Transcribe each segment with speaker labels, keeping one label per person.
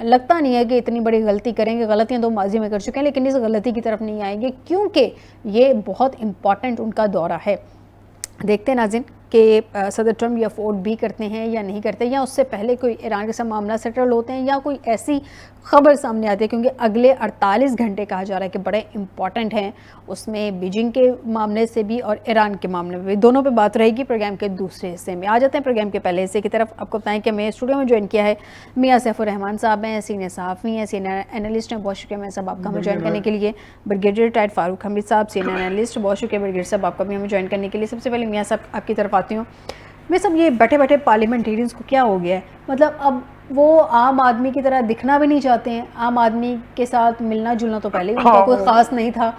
Speaker 1: لگتا نہیں ہے کہ اتنی بڑی غلطی کریں گے. غلطیاں تو ماضی میں کر چکے ہیں لیکن اس غلطی کی طرف نہیں آئیں گے کیونکہ یہ بہت امپورٹنٹ ان کا دورہ ہے. دیکھتے ہیں ناظرین کہ صدر ٹرمپ یہ افورڈ بھی کرتے ہیں یا نہیں کرتے, یا اس سے پہلے کوئی ایران کے ساتھ معاملہ سیٹل ہوتے ہیں, یا کوئی ایسی خبر سامنے آتی ہے, کیونکہ اگلے 48 گھنٹے کہا جا رہا ہے کہ بڑے امپورٹنٹ ہیں, اس میں بیجنگ کے معاملے سے بھی اور ایران کے معاملے میں بھی, دونوں پہ بات رہے گی. پروگرام کے دوسرے حصے میں آ جاتے ہیں. پروگرام کے پہلے حصے کی طرف آپ کو بتائیں کہ میں اسٹوڈیو میں جوائن کیا ہے میاں سیف الرحمان صاحب ہیں, سینئر صحافی ہیں, سینئر اینالسٹ ہیں. بہت شکریہ میں صاحب آپ کا ہمیں جوائن کرنے کے لیے. بریگیڈیئر ریٹائرڈ فاروق حمید صاحب, سینئر اینالسٹ, بہت شکریہ بریگیڈیئر صاحب آپ کا بھی ہمیں جوائن کرنے کے لیے. سب سے پہلے میاں صاحب آپ کی طرف آتی ہوں. میں سب یہ بیٹھے بیٹھے پارلیمنٹیرینز کو کیا ہو گیا ہے, مطلب اب وہ عام آدمی کی طرح دکھنا بھی نہیں چاہتے ہیں. عام آدمی کے ساتھ ملنا جلنا تو پہلے ان کا کوئی خاص نہیں تھا.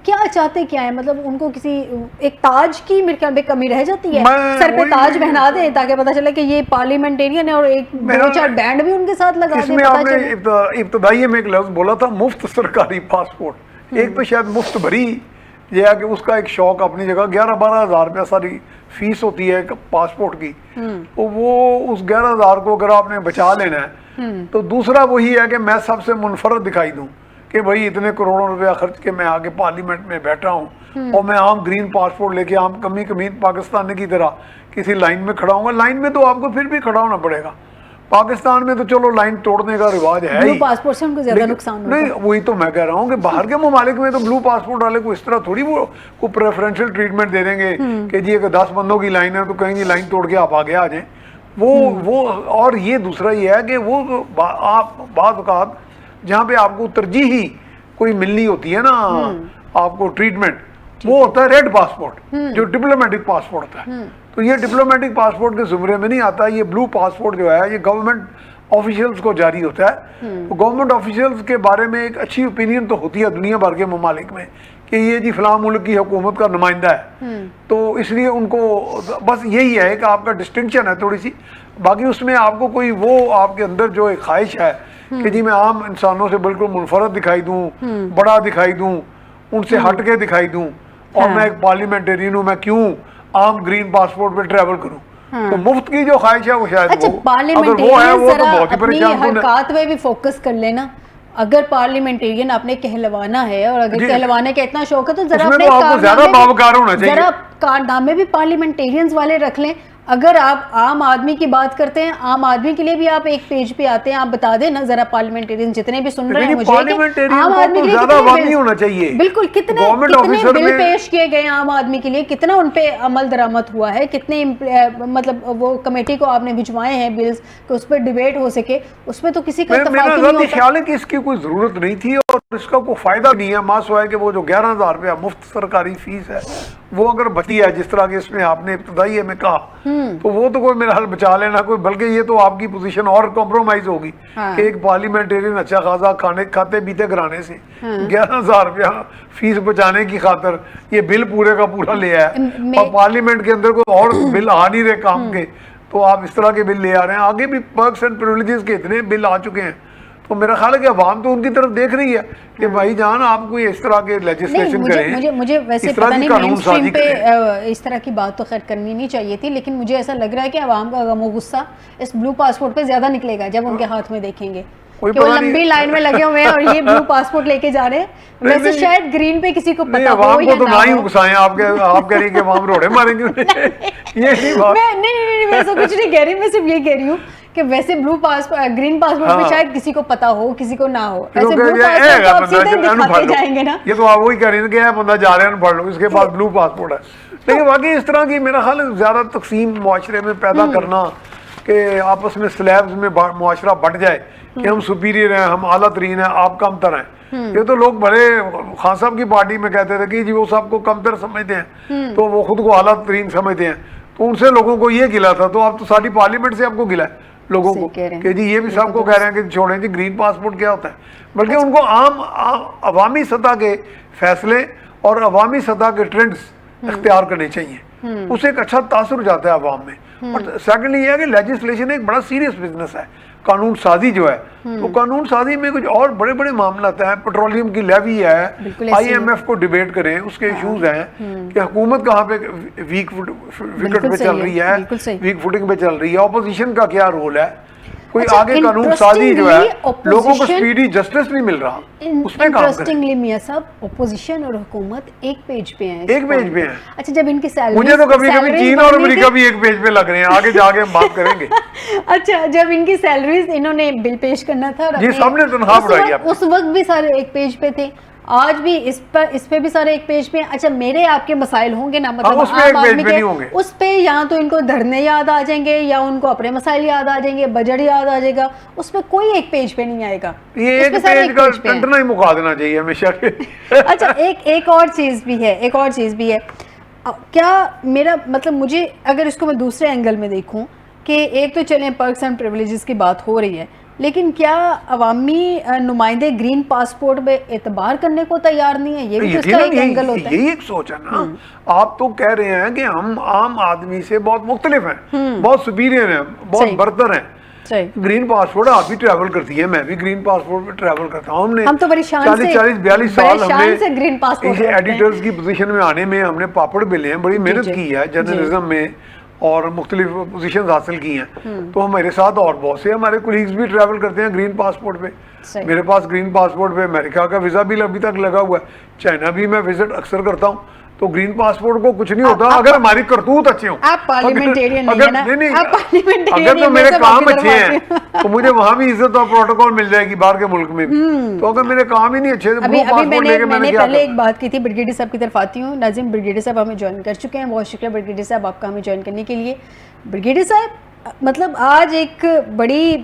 Speaker 1: کیا چاہتے کیا ہے, مطلب ان کو کسی ایک تاج کی میرے خیال میں کمی رہ جاتی ہے, سر پہ تاج پہنا دیں تاکہ پتہ چلے کہ یہ پارلیمنٹیرین ہے, اور ایک دو چار بینڈ بھی ان کے ساتھ لگا دیں.
Speaker 2: آپ نے ابتدائی میں ایک لفظ بولا تھا مفت سرکاری پاسپورٹ, ایک تو شاید مفت بھری یہ ہے کہ اس کا ایک شوق اپنی جگہ 11-12 ہزار روپیہ ساری فیس ہوتی ہے پاسپورٹ کی, تو وہ اس 11,000 کو اگر آپ نے بچا لینا ہے تو دوسرا وہی ہے کہ میں سب سے منفرد دکھائی دوں کہ بھائی اتنے کروڑوں روپیہ خرچ کے میں آگے پارلیمنٹ میں بیٹھا ہوں اور میں عام گرین پاسپورٹ لے کے عام کمین پاکستانی کی طرح کسی لائن میں کھڑا ہوں گا. لائن میں تو آپ کو پھر بھی کھڑا ہونا پڑے گا. پاکستان میں تو چلو لائن توڑنے کا رواج ہے ہی,
Speaker 1: پاسپورٹ سے ان کو زیادہ نقصان
Speaker 2: نہیں, وہی تو میں کہہ رہا ہوں کہ باہر کے ممالک میں تو بلو پاسپورٹ والے کو اس طرح تھوڑی وہ پریفرنشل ٹریٹمنٹ دے دیں گے کہ جی اگر 10 بندوں کی لائن ہے تو کہیں گی لائن توڑ کے آپ آگے آ جائیں. وہ اور یہ دوسرا یہ ہے کہ وہ آپ بعض اوقات جہاں پہ آپ کو ترجیحی کوئی ملنی ہوتی ہے نا آپ کو ٹریٹمنٹ, وہ ہوتا ہے ریڈ پاسپورٹ جو ڈپلومیٹک پاسپورٹ ہوتا ہے. تو یہ ڈپلومیٹک پاسپورٹ کے زمرے میں نہیں آتا. یہ بلو پاسپورٹ جو ہے یہ گورنمنٹ آفیشلز کو جاری ہوتا ہے. گورنمنٹ آفیشلز کے بارے میں ایک اچھی اوپینین تو ہوتی ہے دنیا بھر کے ممالک میں کہ یہ جی فلاں ملک کی حکومت کا نمائندہ ہے, تو اس لیے ان کو بس یہی ہے کہ آپ کا ڈسٹنکشن ہے تھوڑی سی. باقی اس میں آپ کو کوئی وہ آپ کے اندر جو ایک خواہش ہے کہ جی میں عام انسانوں سے بالکل منفرد دکھائی دوں, بڑا دکھائی دوں, ان سے ہٹ کے دکھائی دوں, اور میں ایک پارلیمنٹرین ہوں, میں کیوں عام گرین پاسپورٹ پہ ٹریول کروں. تو مفت کی جو خواہش ہے وہ شاید
Speaker 1: اپنی حرکات پہ بھی فوکس کر لینا. اگر پارلیمنٹیرین آپ نے کہلوانا ہے اور اگر کہلوانے کا اتنا شوق ہے تو ذرا کارنامے بھی پارلیمنٹیرینز والے رکھ لیں. اگر آپ عام آدمی کی بات کرتے ہیں, عام آدمی کے لیے بھی آپ ایک پیج پہ آتے ہیں, آپ بتا دیں نا ذرا پارلیمنٹیرین جتنے بھی سن رہے ہیں مجھے عام آدمی کے لیے
Speaker 2: ہونا چاہیے
Speaker 1: بالکل کتنے بل پیش کیے گئے عام آدمی کے لیے, کتنا ان پہ عمل درآمد ہوا ہے, کتنے مطلب وہ کمیٹی کو آپ نے بھجوائے ہیں بلز کہ اس پہ ڈیبیٹ ہو سکے, اس پہ تو کسی کا اتفاق نہیں ہوتا.
Speaker 2: میرا خیال ہے کہ اس کی کوئی ضرورت نہیں تھی اور اس کا کوئی فائدہ نہیں ہے. ماسوا ہے کہ وہ جو 11,000 روپیہ مفت سرکاری فیس ہے وہ اگر بچی ہے جس طرح کہ اس میں آپ نے ابتدائی میں کہا تو وہ تو کوئی میرا حل بچا لینا کوئی, بلکہ یہ تو آپ کی پوزیشن اور کمپرومائز ہوگی کہ ایک پارلیمنٹیرین اچھا خاصا کھاتے پیتے کرانے سے 11,000 روپیہ فیس بچانے کی خاطر یہ بل پورے کا پورا لے آئے اور پارلیمنٹ کے اندر کوئی اور بل آ نہیں رہے کام کے, تو آپ اس طرح کے بل لے آ رہے ہیں. آگے بھی پرکس اینڈ پریولیجز کے اتنے بل آ چکے ہیں, تو میرا خیال ہے کہ عوام تو ان کی طرف دیکھ رہی ہے کہ بھائی جان آپ کوئی اس طرح کے لیجسلیشن کریں.
Speaker 1: مجھے ویسے پتہ نہیں مین اسٹریم پہ اس طرح کی بات تو خیر کرنی نہیں چاہیے تھی, لیکن مجھے ایسا لگ رہا ہے کہ عوام کا غم و غصہ اس بلو پاسپورٹ پہ زیادہ نکلے گا جب ان کے ہاتھ میں دیکھیں گے کہ وہ لمبی لائن میں لگے ہوئے ہیں اور یہ بلو پاسپورٹ لے کے جا رہے ہیں. ویسے شاید گرین پہ کسی کو پتا ہو یا نہ ہو.
Speaker 2: آپ کہہ رہی ہیں کہ عوام روڑے ماریں گے,
Speaker 1: نہیں میں ایسا کچھ نہیں کہہ رہی, میں صرف یہ کہہ رہی ہوں کہ ویسے بلو پاسپورٹ گرین پاسپورٹ میں شاید کسی کو پتا ہو کسی کو نہ ہو, ایسے بلو پاسپورٹ تو آپ سیدھے دکھاتے جائیں گے نا.
Speaker 2: یہ تو آپ وہی کہہ رہی ہیں کہ یہ بندہ جا رہے ہیں پڑھ لو اس کے پاس بلو پاسپورٹ ہے. لیکن واقعی اس طرح کی میرا خیال ہے زیادہ تقسیم معاشرے میں پیدا کرنا کہ آپس میں سلیبز میں معاشرہ بٹ جائے کہ ہم سپیریئر ہیں, ہم اعلیٰ ترین ہیں, آپ کم تر ہیں. یہ تو لوگ بڑے خان صاحب کی پارٹی میں کہتے تھے کہ جی وہ سب کو کم تر سمجھتے ہیں تو وہ خود کو اعلیٰ ترین سمجھتے ہیں, تو ان سے لوگوں کو یہ گلا تھا. تو اب تو ساری پارلیمنٹ سے آپ کو گلا ہے لوگوں کو کہ جی یہ بھی سب کو کہہ رہے ہیں کہ چھوڑیں جی گرین پاسپورٹ کیا ہوتا ہے, بلکہ ان کو عام عوامی سطح کے فیصلے اور عوامی سطح کے ٹرینڈز اختیار کرنے چاہیے, اس سے ایک اچھا تاثر جاتا ہے عوام میں. اور سیکنڈلی یہ ہے کہ لیجسلیشن ایک بڑا سیریس بزنس ہے, قانون سازی جو ہے, تو قانون سازی میں کچھ اور بڑے بڑے معاملات ہیں. پیٹرولیم کی لیوی ہے, آئی ایم ایف کو ڈیبیٹ کریں, اس کے ایشوز ہیں کہ حکومت کہاں پہ ویک وکٹ پہ چل رہی ہے, ویک فوٹنگ پہ چل رہی ہے, اپوزیشن کا کیا رول ہے. کوئی
Speaker 1: اچھا،
Speaker 2: آگے قانون سازی جو ہے
Speaker 1: interestingly
Speaker 2: لوگوں کو سپیڈی جسٹس نہیں مل رہا، اس پہ کام کریں.
Speaker 1: انٹرسٹنگلی میاں صاحب اپوزیشن اور حکومت ایک پیج پہ ہیں،
Speaker 2: ایک پیج پہ ہیں.
Speaker 1: اچھا جب ان کی سیلری
Speaker 2: مجھے تو کبھی کبھی چین اور امریکہ بھی ایک پیج پہ لگ رہے ہیں، آگے جا کے ہم بات کریں گے.
Speaker 1: اچھا جب ان کی سیلریز انہوں نے بل پیش کرنا تھا
Speaker 2: جی سب نے تنخواہ بڑھائی،
Speaker 1: اس وقت بھی سارے ایک پیج پہ تھے، آج بھی اس پہ بھی سارے ایک پیج پہ ہیں. اچھا میرے آپ کے مسائل ہوں گے نا، مطلب
Speaker 2: اس پہ ایک پیج پہ نہیں ہوں گے،
Speaker 1: اس پہ یا تو ان کو دھرنے یاد آ جائیں گے یا ان کو اپنے مسائل یاد آ جائیں گے، بجٹ یاد آ جائے گا، اس پہ کوئی ایک پیج پہ نہیں آئے گا.
Speaker 2: یہ ایک پیج کا ٹنٹنا ہی مکا دینا چاہیے ہمیشہ کے.
Speaker 1: اچھا ایک اور چیز بھی ہے کیا میرا مطلب مجھے اگر اس کو میں دوسرے اینگل میں دیکھوں کہ ایک تو چلیں پرکس اینڈ پریویلیجز کی بات ہو رہی ہے، لیکن کیا عوامی نمائندے گرین پاسپورٹ پہ اعتبار کرنے کو تیار نہیں ہے؟ یہ بھی اس کا ایک اینگل ہوتا ہے.
Speaker 2: یہی ایک سوچ ہے نا. آپ تو کہہ رہے ہیں کہ ہم عام آدمی سے بہت مختلف ہیں، بہت سپیریئر ہیں، بہت برتر ہیں. گرین پاسپورٹ آپ بھی ٹریول کرتی ہیں، میں بھی گرین پاسپورٹ پہ ٹریول کرتا ہوں.
Speaker 1: ہم تو بڑی شان سے
Speaker 2: 40-42 سال ہم نے
Speaker 1: گرین پاسپورٹ
Speaker 2: ایڈیٹرز کی پوزیشن میں آنے میں ہم نے پاپڑ بیلے ہیں، بڑی محنت کی ہے جرنلزم میں اور مختلف پوزیشنز حاصل کی ہیں. تو ہمارے ساتھ اور بہت سے ہمارے کولیگز بھی ٹریول کرتے ہیں گرین پاسپورٹ پہ. میرے پاس گرین پاسپورٹ پہ امریکہ کا ویزا بھی ابھی تک لگا ہوا ہے، چائنا بھی میں وزٹ اکثر کرتا ہوں. تو گرین پاسپورٹ کو کچھ نہیں ہوتا اگر ہماری کرتوت اچھے ہوں.
Speaker 1: آپ پارلیمنٹیرین
Speaker 2: اگر تو میرے کام اچھے ہیں تو مجھے وہاں بھی عزت اور پروٹوکول مل جائے گی باہر کے ملک میں بھی. تو اگر میرے کام ہی نہیں اچھے
Speaker 1: میں نے پہلے ایک بات کی تھی، بریگیڈیئر صاحب کی طرف آتی ہوں. ناظرین بریگیڈیئر صاحب ہمیں جوائن کر چکے ہیں، بہت شکریہ بریگیڈیئر صاحب آپ کا ہمیں جوائن کرنے کے لیے. بریگیڈیئر صاحب مطلب آج ایک بڑی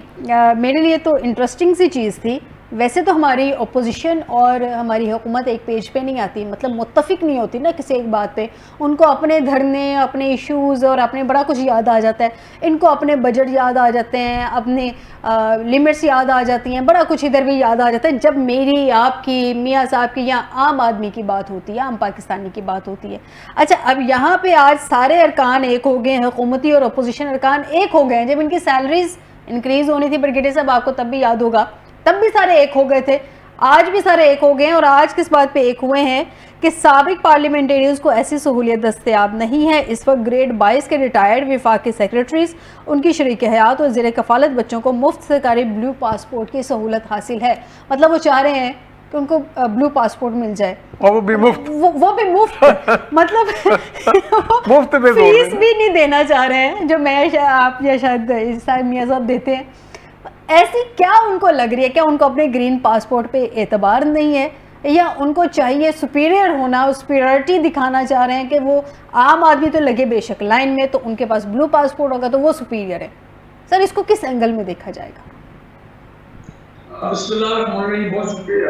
Speaker 1: میرے لیے تو انٹرسٹنگ سی چیز تھی. ویسے تو ہماری اپوزیشن اور ہماری حکومت ایک پیج پہ نہیں آتی، مطلب متفق نہیں ہوتی نا کسی ایک بات پہ. ان کو اپنے دھرنے، اپنے ایشوز اور اپنے بڑا کچھ یاد آ جاتا ہے. ان کو اپنے بجٹ یاد آ جاتے ہیں، اپنے لمٹس یاد آ جاتی ہیں، بڑا کچھ ادھر بھی یاد آ جاتا ہے. جب میری، آپ کی، میاں صاحب کی یا عام آدمی کی بات ہوتی ہے، عام پاکستانی کی بات ہوتی ہے. اچھا اب یہاں پہ آج سارے ارکان ایک ہو گئے ہیں، حکومتی اور اپوزیشن ارکان ایک ہو گئے ہیں. جب ان کی سیلریز انکریز ہونی تھی بریگیڈیئر صاحب، آپ کو تب بھی یاد ہوگا، تب بھی سارے ایک ہو گئے تھے، آج بھی سارے ایک ہو گئے ہیں. اور آج کس بات پہ ایک ہوئے ہیں کہ سابق پارلیمنٹیرینز کو ایسی سہولیت دستیاب نہیں ہے. اس وقت گریڈ 22 کے ریٹائرڈ وفاقی سیکریٹریز، ان کی شریک حیات اور زیر کفالت بچوں کو مفت سرکاری بلو پاسپورٹ کی سہولت حاصل ہے. مطلب وہ چاہ رہے ہیں کہ ان کو بلو پاسپورٹ مل جائے اور وہ بھی مفت مطلب فیس بھی نہیں دینا چاہ رہے ہیں، جو میں آپ یا شاید میاں صاحب دیتے ہیں. ایسی کیا ان کو لگ رہی ہے؟ کیا ان کو اپنے گرین پاسپورٹ پہ اعتبار نہیں ہے، یا ان کو چاہیے سپیریئر ہونا، سپیریورٹی دکھانا چاہ رہے ہیں کہ وہ عام آدمی تو لگے بے شک لائن میں، تو ان کے پاس بلو پاسپورٹ ہوگا تو وہ سپیریئر ہے؟ سر اس کو کس اینگل میں دیکھا جائے گا؟
Speaker 3: بسم اللہ الرحمن الرحیم. بہت شکریہ.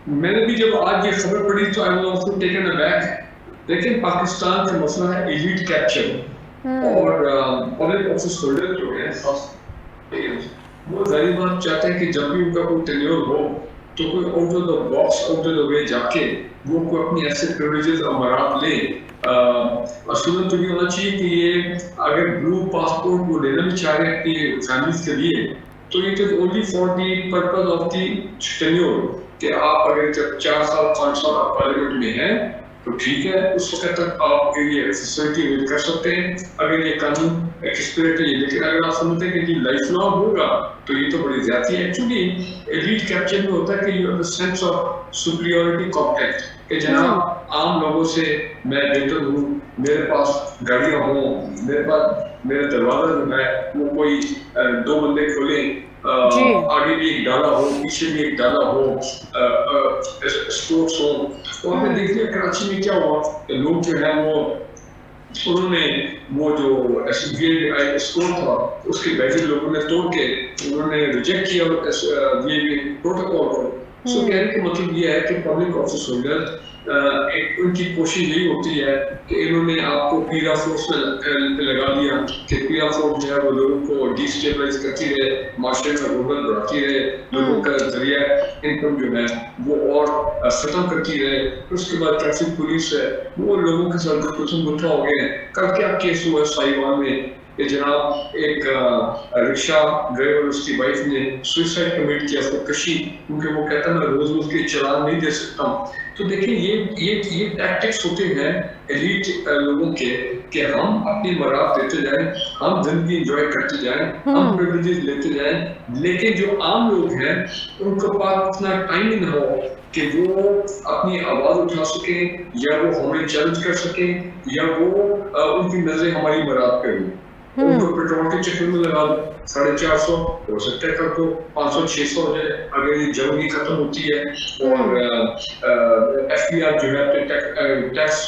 Speaker 3: میں نے بھی جب آج یہ خبر پڑھی تو آئی واز آلسو ٹیکن ابیک. لیکن پاکستان کا مسئلہ ہے ایلیٹ کیپچر اور پبلک آفس ہولڈر جو ہیں وہ ظاہر بات چاہتے ہیں کہ جب بھی ان کا کوئی ٹینیور ہو تو کوئی out of the box, out of the way جا کے وہ کوئی اپنی ایسے پریولیجز امارات لے. اصولن تو یہ ہونا چاہیے کہ یہ اگر بلو پاسپورٹ وہ لینا بھی چاہ رہے ہیں اپنی فیملیز کے لیے تو it is only for the purpose of the tenure کہ آپ اگر جب 4 سال 5 سال آپ پارلیمنٹ میں ہیں تو ٹھیک ہے، اس وقت تک آپ یہ فیسلٹی ویل کر سکتے ہیں اگر یہ قانون ایکسپریٹ ہے. لیکن اگر آپ سمجھتے ہیں کہ یہ لائف لانگ ہوگا تو یہ تو بڑی زیادتی ہے. ایکچولی ایلیٹ کیپچر میں ہوتا ہے کہ you have a sense of superiority complex کہ جناب عام لوگوں سے میں بہتر ہوں، میرے پاس گاڑیاں ہوں، میرے پاس میرے دروازہ جو ہے وہ کوئی 2 بندے کھولیں، آگے بھی ایک ڈالا ہو، پیچھے بھی ایک ڈالا ہو، اسپورٹس ہو. تو آپ نے دیکھ لیا کراچی میں کیا ہوا کہ لوگ جو ہے وہ انہوں نے وہ جو اسکول تھا اس کے بیٹھے لوگوں نے توڑ کے انہوں نے ریجیکٹ کیا یہ پروٹوکول کو. سو کہنے کا مطلب یہ ہے کہ پبلک آفس ہولڈر ان کی کوشش یہی ہوتی ہے کہ انہوں نے آپ کو پیرا فورس پہ لگا دیا کہ پیرا فورس جو ہے وہ لوگوں کو ڈی اسٹیبلائز کرتی رہے، معاشرے میں غربت بڑھاتی رہے، لوگوں کا ذریعہ انکم جو ہے وہ اور ختم کرتی رہے. اس کے بعد ٹریفک پولیس ہے وہ لوگوں کے ساتھ گتھم گتھا ہو گئے ہیں. کل کیا کیس ہوا ہے سائیوان میں کہ جناب ایک رکشہ ڈرائیور اس کی وائف نے سوئسائڈ کمٹ کیا، خودکشی، کیونکہ وہ کہتا ہے میں روز روز کے چلان نہیں دے سکتا ہوں. تو دیکھیں یہ ٹیکٹکس ہوتے ہیں ایلیٹ لوگوں کے کہ ہم اپنی مراد دیتے جائیں، ہم زندگی انجوائے کرتے جائیں، ہم پریویلیجز لیتے جائیں، لیکن جو عام لوگ ہیں ان کے پاس اتنا ٹائم ہی نہ ہو کہ وہ اپنی آواز اٹھا سکیں، یا وہ ہمیں چیلنج کر سکیں، یا وہ ان کی نظریں ہماری مراد پہ ہوں. ان کو پیٹرول کے چکر میں لگا دو 450 ہو سکتا ہے کل کو 500-600 ہو جائے اگر یہ جنگ ہی ختم ہوتی ہے اور ایف بی آر جو ہے ٹیکس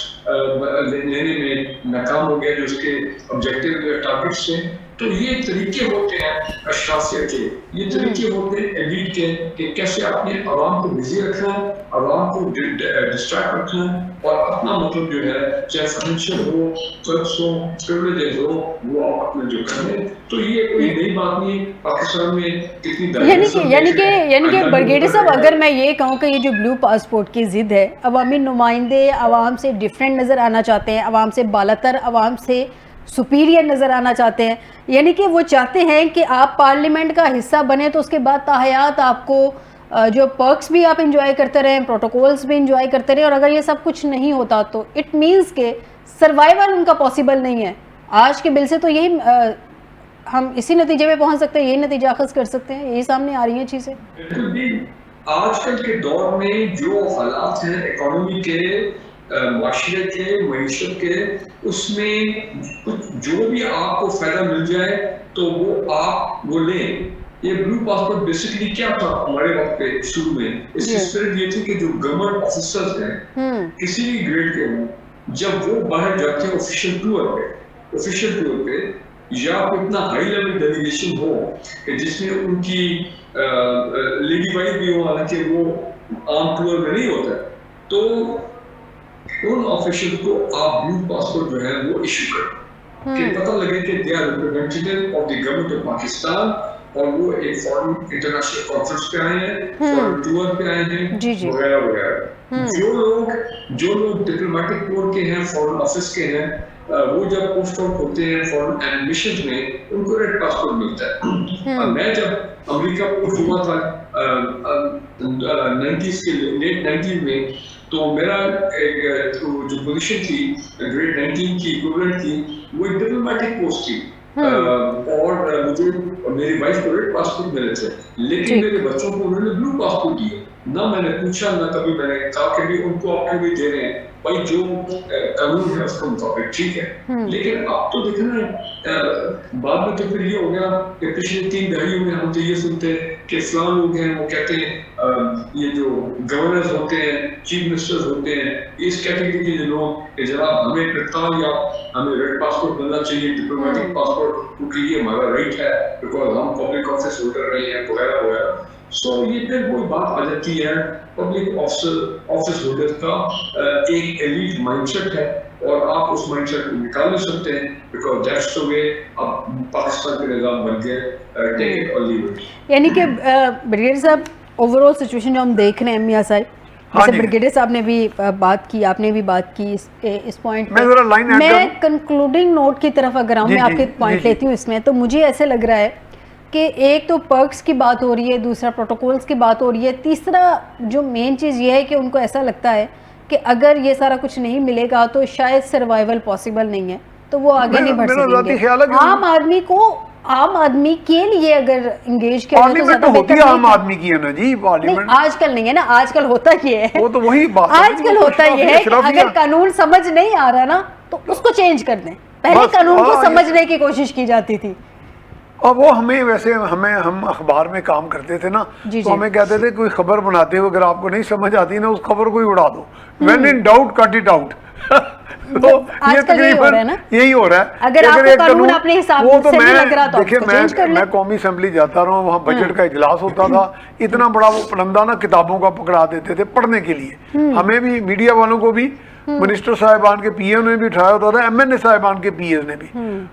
Speaker 3: لینے میں ناکام ہو گیا جو اس کے آبجیکٹیو ٹارگیٹس تھے. تو یہ طریقے ہوتے ہیں اشرافیہ کے، یہ طریقے ہوتے ہیں ایلیٹ کے کہ کیسے اپنے عوام کو بزی رکھنا ہے، عوام کو ڈسٹریکٹ رکھنا ہے، اور اپنا مطلب جو ہے چاہے فائنینشیل ہو، فرقس ہو، پریولیجز ہو، وہ اپنے جو کریں. تو یہ کوئی نئی بات نہیں ہے پاکستان میں کتنی
Speaker 1: یعنی کہ برگیڈی صاحب اگر میں یہ کہوں کہ یہ جو بلو پاسپورٹ کی ضد ہے، عوامی نمائندے عوام سے ڈیفرنٹ نظر آنا چاہتے ہیں، عوام سے بالاتر، عوام سے سپیریئر نظر آنا چاہتے ہیں، یعنی کہ وہ چاہتے ہیں کہ آپ پارلیمنٹ کا حصہ بنیں تو اس کے بعد تاحیات آپ کو جو پرکس بھی آپ انجوائے کرتے رہیں، پروٹوکولز بھی انجوائے کرتے رہیں، اور اگر یہ سب کچھ نہیں ہوتا تو اٹ مینز کہ سروائیول ان کا پاسبل نہیں ہے. آج کے بل سے تو یہی ہم اسی نتیجے میں پہنچ سکتے ہیں، یہی نتیجہ اخذ کر سکتے ہیں، یہی سامنے آ رہی ہیں چیزیں.
Speaker 3: آج کل کے دور میں جو حالات ہیں اکانومی کے، معاشرے کے، معیشت کے، اس میں جو بھی آپ کو فائدہ مل جائے تو وہ آپ وہ لیں. یہ بلو پاسپورٹ بیسیکلی کیا تھا ہمارے وقت پہ شروع میں؟ اس کی اسپرٹ یہ تھی کہ جو گورنمنٹ آفیسرز ہیں کسی بھی گریڈ کے ہوں، جب وہ باہر جاتے ہیں آفیشیل ٹور پہ یا کوئی اتنا ہائی لیول ڈیلیگیشن ہو کہ جس میں ان کی لیڈی وائف بھی ہو، حالانکہ وہ عام ٹور میں نہیں ہوتا، تو ان آفیشل کو آپ بلو پاسپورٹ جو ہے وہ ایشو کریں کہ پتہ لگے کہ they are representative of the government of Pakistan, اور وہ ایک فارن انٹرنیشنل کانفرنس پہ آئے ہیں، فارن ٹور پہ آئے ہیں، وغیرہ وغیرہ. جو لوگ ڈپلومیٹک کور کے ہیں، فارن آفس کے ہیں، وہ جب پوسٹ آؤٹ ہوتے ہیں فارن ایڈمیشنز میں ان کو ریڈ پاسپورٹ ملتا ہے. میں جب امریکہ پوسٹ ہوا تھا 90s کے لیٹ 90s میں، تو میرا جو پوزیشن تھی گریڈ 19 کی ایکویولنٹ تھی، وہ ایک ڈپلومیٹک پوسٹ تھی، اور مجھے میری وائف کو ریڈ پاسپورٹ ملے تھے، لیکن میرے بچوں کو انہوں نے بلو پاسپورٹ دیے. نہ میں نے پوچھا، نہ کبھی میں نے کہا کہ بھی ان کو آپ کے بھی دے رہے ہیں، بھائی جو قانون ہے اس کے مطابق ٹھیک ہے. لیکن اب تو دیکھنا بعد میں تو پھر یہ ہو گیا کہ پچھلے 3 دہائیوں میں ہم تو یہ سنتے ہیں کہ فلاں لوگ ہیں وہ کہتے ہیں یہ جو گورنرز ہوتے ہیں، چیف منسٹرز ہوتے ہیں، اس کیٹیگری کے لوگ کہ جناب ہمیں کرتا یا ہمیں ریڈ پاسپورٹ ملنا چاہیے، ڈپلومیٹک پاسپورٹ، کیونکہ یہ ہمارا رائٹ ہے، بیکاز ہم پبلک آفس ہولڈر رہے ہیں، وغیرہ وغیرہ. سو یہ پھر وہی بات آ جاتی ہے پبلک آفس ہولڈر کا ایک ایلیٹ مائنڈ سیٹ ہے، اور آپ اس مائنڈ سیٹ کو نکال نہیں سکتے ہیں، بیکاز دیٹس دا وے اب پاکستان کے نظام بن گئے، ٹیک اٹ اور لیو اٹ.
Speaker 1: یعنی کہ بریگیڈیئر صاحب اوور آل سچویشن جو ہم دیکھ رہے ہیں میاں صاحب، جیسے بریگیڈیئر صاحب نے بھی بات کی، آپ نے بھی بات کی اس پوائنٹ پہ، میں کنکلوڈنگ نوٹ کی طرف اگر آؤں، میں آپ کے پوائنٹ لیتی ہوں اس میں، تو مجھے ایسے لگ رہا ہے کہ ایک تو پرکس کی بات ہو رہی ہے، دوسرا پروٹوکولز کی بات ہو رہی ہے، تیسرا جو مین چیز یہ ہے کہ ان کو ایسا لگتا ہے کہ اگر یہ سارا کچھ نہیں ملے گا تو شاید سروائیول پاسبل نہیں ہے، تو وہ آگے نہیں بڑھ سکیں گے. عام آدمی کو، عام آدمی کے لیے اگر انگیج کیا جائے تو زیادہ بہتر ہے.
Speaker 2: عام آدمی کی ہے نا جی پارلیمنٹ،
Speaker 1: آج کل نہیں ہے نا، آج کل ہوتا یہ ہے،
Speaker 2: وہ تو وہی بات ہے،
Speaker 1: آج کل ہوتا یہ ہے کہ اگر قانون سمجھ نہیں آ رہا نا تو اس کو چینج کر دیں. پہلے قانون کو سمجھنے کی کوشش کی جاتی تھی.
Speaker 2: اور وہ ہمیں ویسے ہم اخبار میں کام کرتے تھے نا، تو ہمیں کہتے تھے کوئی خبر بناتے ہو، اگر آپ کو نہیں سمجھ آتی نا اس خبر کو ہی اڑا دو، when in doubt cut it out.
Speaker 1: آج کل
Speaker 2: یہی ہو رہا ہے.
Speaker 1: اگر آپ کو قانون اپنے حساب سے نہیں لگ رہا تو
Speaker 2: دیکھیں میں قومی اسمبلی جاتا رہا ہوں، وہاں بجٹ کا اجلاس ہوتا تھا، اتنا بڑا وہ پرندہ نا کتابوں کا پکڑا دیتے تھے پڑھنے کے لیے. ہمیں بھی، میڈیا والوں کو بھی، منسٹر صاحبان کے پی اے نے بھی اٹھایا ہوتا تھا، ایم این اے صاحبان کے پی اے نے بھی.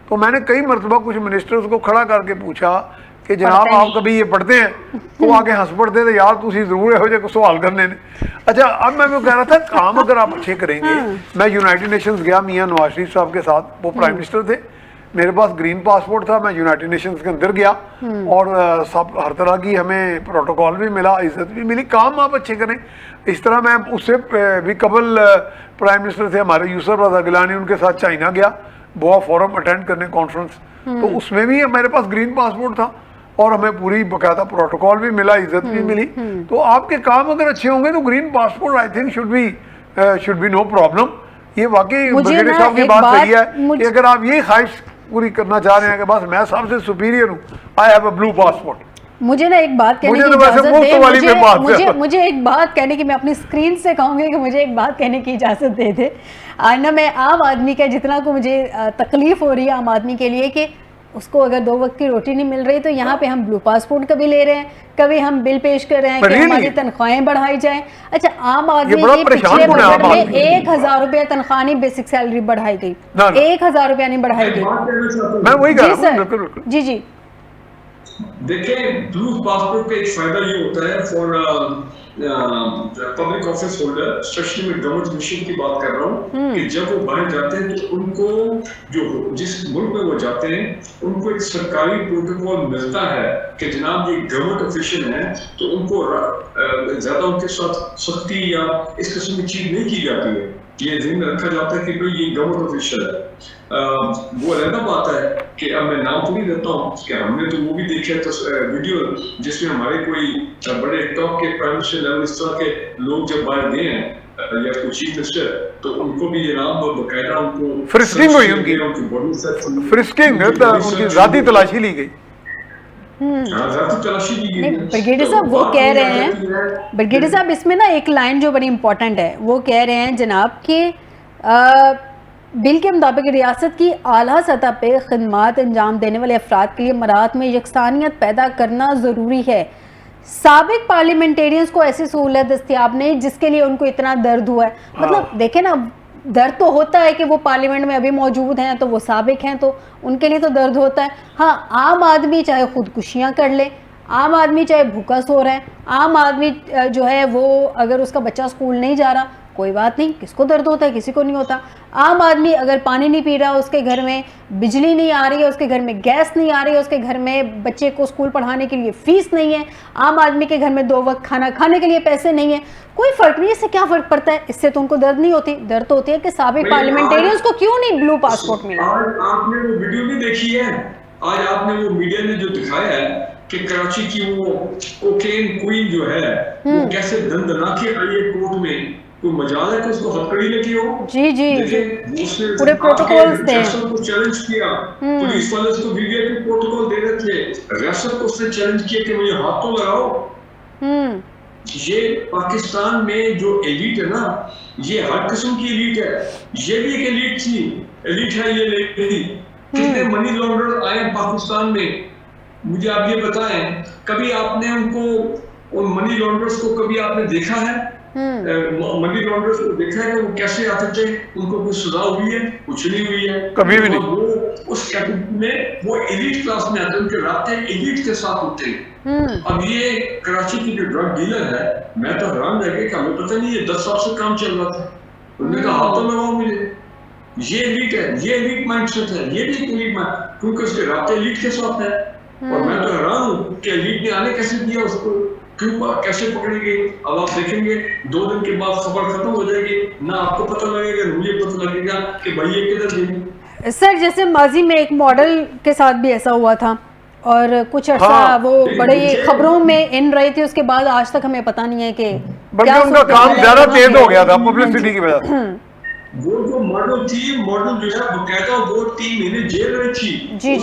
Speaker 2: تو میں نے کئی مرتبہ کچھ منسٹرز کو کھڑا کر کے پوچھا کہ جناب آپ کبھی یہ پڑھتے ہیں؟ تو آگے ہنس پڑتے تھے، یار تسی ضرور یہو جہے سوال کرنے نے. اچھا اب میں کہہ رہا تھا کام اگر آپ اچھے کریں گے، میں یونائٹڈ نیشنز گیا میاں نواز شریف صاحب کے ساتھ، وہ پرائم منسٹر تھے، میرے پاس گرین پاسپورٹ تھا, میں یونائٹڈ نیشنز کے اندر گیا اور سب ہر طرح کی ہمیں پروٹوکول بھی ملا, عزت بھی ملی, کام آپ اچھے کریں. اس طرح میں اس سے بھی قبل پرائم منسٹر تھے ہمارے یوسف رضا گیلانی, ان کے ساتھ چائنا گیا بوا فورم اٹینڈ کرنے کانفرنس, تو اس میں بھی میرے پاس گرین پاسپورٹ تھا اور ہمیں پوری باقاعدہ پروٹوکول بھی ملا, عزت بھی ملی. تو آپ کے کام اگر اچھے ہوں گے تو green passport I think should be no problem. یہ واقعی برگیڈیئر صاحب کی بات صحیح ہے کہ اگر آپ یہ خواہش پوری کرنا چاہ رہے ہیں کہ بس میں سب سے سپیریئر ہوں, I have a blue passport.
Speaker 1: مجھے نا ایک بات کہنے کی اجازت دے, مجھے ایک بات کہنے کی, میں اپنی اسکرین سے کہوں گی کہ مجھے ایک بات کہنے کی اجازت دے دے. نا میں عام آدمی کا جتنا کو مجھے تکلیف ہو رہی ہے عام آدمی کے لیے کہ اس کو اگر 2 وقت کی روٹی نہیں مل رہی, تو یہاں پہ ہم بلو پاسپورٹ کبھی لے رہے ہیں, کبھی ہم بل پیش کر رہے ہیں کہ ہماری تنخواہیں بڑھائی جائیں. اچھا, عام آدمی کی پچھلے بجٹ میں 1000 روپیہ تنخواہ نہیں, بیسک سیلری بڑھائی گئی, 1000 روپیہ نہیں بڑھائی گئی.
Speaker 2: میں وہی کہہ رہا ہوں.
Speaker 1: جی جی
Speaker 3: دیکھیں, بلو پاسپورٹ کا ایک فائدہ یہ ہوتا ہے for public office holder, especially میں گورنمنٹ مشن کی بات کر رہا ہوں, کہ جب وہ باہر جاتے ہیں تو ان کو جو جس ملک میں وہ جاتے ہیں ان کو ایک سرکاری پروٹوکول ملتا ہے کہ جناب یہ گورنمنٹ آفیشل ہیں, تو ان کو زیادہ ان کے ساتھ سختی یا اس قسم کی چیز نہیں کی جاتی ہے. یہ ذہن میں رکھا جاتا ہے کہ بھئی یہ گورنمنٹ آفیشل ہے. وہ علیحدہ بات ہے کہ اب میں نام تو نہیں دیتا ہوں کہ ہم نے تو وہ بھی دیکھا تو ویڈیو جس میں ہمارے کوئی بڑے ٹاپ کے پرائم منسٹر لیول اس طرح کے لوگ جب باہر گئے ہیں یا کوئی چیف منسٹر, تو ان کو بھی جناب باقاعدہ ان کو
Speaker 2: فرسکنگ ہوئی, ان کی فرسکنگ, ان کی ذاتی تلاشی لی گئی.
Speaker 1: برگیڈیئر صاحب وہ کہہ رہے ہیں, برگیڈیئر صاحب اس میں نا ایک لائن جو بڑی امپورٹنٹ ہے, وہ کہہ رہے ہیں جناب کہ بل کے مطابق ریاست کی اعلیٰ سطح پہ خدمات انجام دینے والے افراد کے لیے مراعات میں یکسانیت پیدا کرنا ضروری ہے. سابق پارلیمنٹیرینز کو ایسی سہولت دستیاب نہیں جس کے لیے ان کو اتنا درد ہوا ہے. مطلب دیکھیں نا, درد تو ہوتا ہے کہ وہ پارلیمنٹ میں ابھی موجود ہیں تو وہ سابق ہیں, تو ان کے لیے تو درد ہوتا ہے. ہاں, عام آدمی چاہے خودکشیاں کر لے, عام آدمی چاہے بھوکا سو رہا ہے, عام آدمی جو ہے وہ اگر اس کا بچہ اسکول نہیں جا رہا, کوئی بات نہیں, کس کو درد ہوتا ہے, کسی کو نہیں ہوتا. عام آدمی اگر پانی نہیں پی رہا, اس کے گھر میں بجلی نہیں آ رہی ہے, اس کے گھر میں گیس نہیں آ رہی ہے, اس کے گھر میں بچے کو اسکول پڑھانے کے لیے فیس نہیں ہے, عام آدمی کے گھر میں 2 وقت کھانا کھانے کے لیے پیسے نہیں ہیں, کوئی فرق نہیں. اس سے کیا فرق پڑتا ہے, اس سے تو ان کو درد نہیں ہوتی. درد تو ہوتی ہے کہ سابق پارلیمنٹیرینز کو کیوں نہیں بلو پاسپورٹ ملا.
Speaker 3: آپ نے وہ ویڈیو نہیں دیکھی ہے, آج آپ نے وہ میڈیا نے جو دکھایا ہے کہ کراچی کی وہ کوکین کوئین جو ہے وہ کیسے دن دنا کے آئی ہے کورٹ میں, کوئی مجال ہے کہ اس کو ہتکڑی لگی ہو.
Speaker 1: جی جی
Speaker 3: دیکھیں
Speaker 1: پورے پروٹوکولز تھے,
Speaker 3: ریاست کو چیلنج کیا, پولیس والے اس کو وی وی آئی پی پروٹوکول دے رہے تھے, ریاست کو اس نے چیلنج کیا کہ مجھے ہاتھ تو لگاؤ. یہ پاکستان میں جو ایلیٹ ہے نا, یہ ہر قسم کی ایلیٹ ہے. یہ بھی ایک ایلیٹ تھی, ایلیٹ ہے یہ لیڈی. کتنے منی لانڈرر آئے پاکستان میں, مجھے آپ یہ بتائیں, کبھی آپ نے ان کو, ان منی لانڈررز کو کبھی آپ نے دیکھا ہے؟ منی لانڈررز کو دیکھا ہے کہ وہ کیسے آتے تھے, ان کو کوئی سزا ہوئی ہے؟ کچھ نہیں ہوئی ہے,
Speaker 2: کبھی بھی نہیں.
Speaker 3: وہ اس کیٹیگری میں وہ ایلیٹ کلاس میں آتے ہیں, ان کے رابطے ایلیٹ کے ساتھ ہوتے ہیں. اب یہ کراچی کی جو ڈرگ ڈیلر ہے, میں تو حیران رہ گیا کہ ہمیں پتہ نہیں یہ 10 سال سے کام چل رہا تھا. انہوں نے کہا ہاتھوں لگاؤ مجھے. یہ ایلیٹ ہے, یہ ایلیٹ مائنڈ سیٹ ہے, یہ بھی ایک ایلیٹ مائنڈ, کیونکہ اس کے رابطے ایلیٹ کے ساتھ ہے. اور میں تو حیران ہوں کہ ایلیٹ نے آنے کیسے دیا اس کو, کیوں کیسے پکڑی گئی. اب آپ دیکھیں گے 2 دن کے بعد خبر ختم ہو جائے گی, نہ آپ کو پتہ لگے گا, مجھے پتہ لگے گا کہ بھائی یہ کدھر گئی.
Speaker 1: سر جیسے ماضی میں ایک ماڈل کے ساتھ بھی ایسا ہوا تھا, اور کچھ عرصہ وہ بڑے خبروں میں ان رہی تھی, اس کے بعد آج تک ہمیں پتہ نہیں ہے کہ
Speaker 2: بلکہ ان کا کام زیادہ تیز ہو گیا تھا پبلسٹی کی وجہ سے.
Speaker 3: وہ جو ماڈل تھی, ماڈل جو ہے باقاعدہ وہ 3 مہینے جیل میں تھی,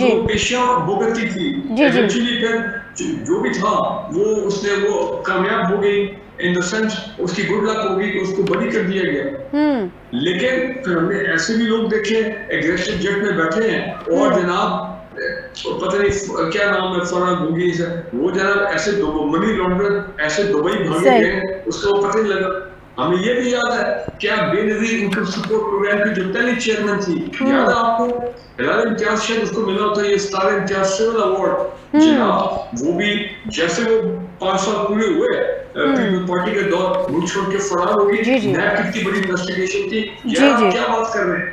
Speaker 3: وہ پیشیاں بھگتتی تھی. ایونچولی پھر جو بھی تھا وہ اس نے وہ کامیاب ہو گئی, ان دا سینس اس کی گڈ لک ہو گئی کہ اس کو بری کر دیا گیا. لیکن پھر ہم نے ایسے بھی لوگ دیکھے ایگریسو جیٹ میں بیٹھے ہیں, اور جناب پتہ نہیں کیا نام ہے, فرحان گوگی سے, وہ جناب ایسے منی لانڈرر ایسے دبئی بھاگے گئے, اس کو پتہ نہیں لگا. ہمیں یہ بھی یاد ہے کیا بے نظیر انکم سپورٹ پروگرام کی جو پہلی چیئرمین تھی, یاد ہے آپ کو, ہلال امتیاز شاید اس کو ملا ہوتا ہے یہ ستارہ امتیاز سول ایوارڈ. جناب وہ بھی جیسے وہ 5 سال پورے ہوئے پیپل پارٹی کے دور, ملک چھوڑ کے فرار ہو گئی. نیب کتنی بڑی انویسٹیگیشن تھی, کیا بات کر رہے ہیں.